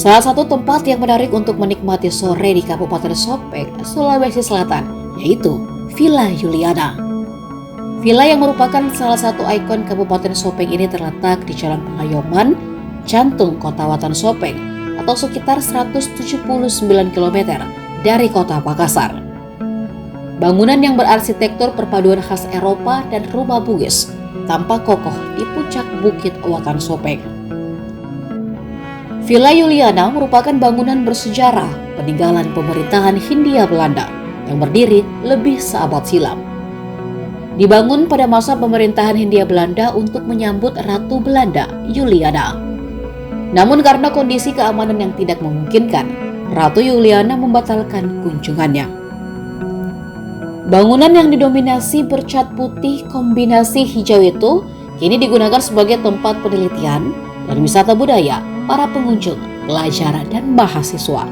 Salah satu tempat yang menarik untuk menikmati sore di Kabupaten Sopeng, Sulawesi Selatan, yaitu Villa Juliana. Villa yang merupakan salah satu ikon Kabupaten Sopeng ini terletak di Jalan Pengayoman, jantung Kota Watan Sopeng, atau sekitar 179 km dari Kota Makassar. Bangunan yang berarsitektur perpaduan khas Eropa dan rumah Bugis tampak kokoh di puncak Bukit Watan Sopeng. Villa Juliana merupakan bangunan bersejarah peninggalan pemerintahan Hindia Belanda yang berdiri lebih seabad silam. Dibangun pada masa pemerintahan Hindia Belanda untuk menyambut Ratu Belanda, Juliana. Namun karena kondisi keamanan yang tidak memungkinkan, Ratu Juliana membatalkan kunjungannya. Bangunan yang didominasi bercat putih kombinasi hijau itu kini digunakan sebagai tempat penelitian dan wisata budaya para pengunjung, pelajar, dan mahasiswa.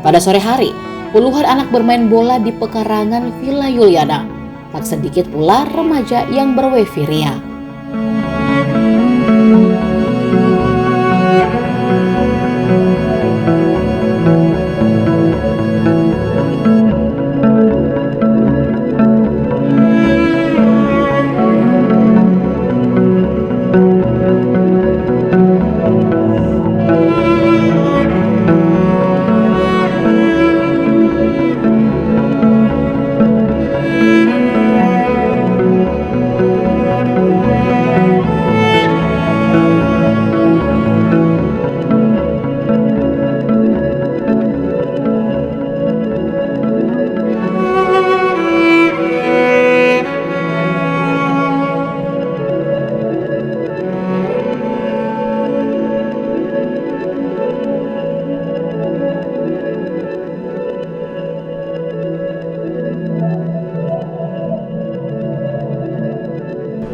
Pada sore hari, puluhan anak bermain bola di pekarangan Villa Juliana. Tak sedikit pula remaja yang berwifi ria.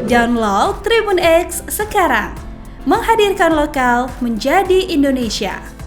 Download Tribun X sekarang, menghadirkan lokal menjadi Indonesia.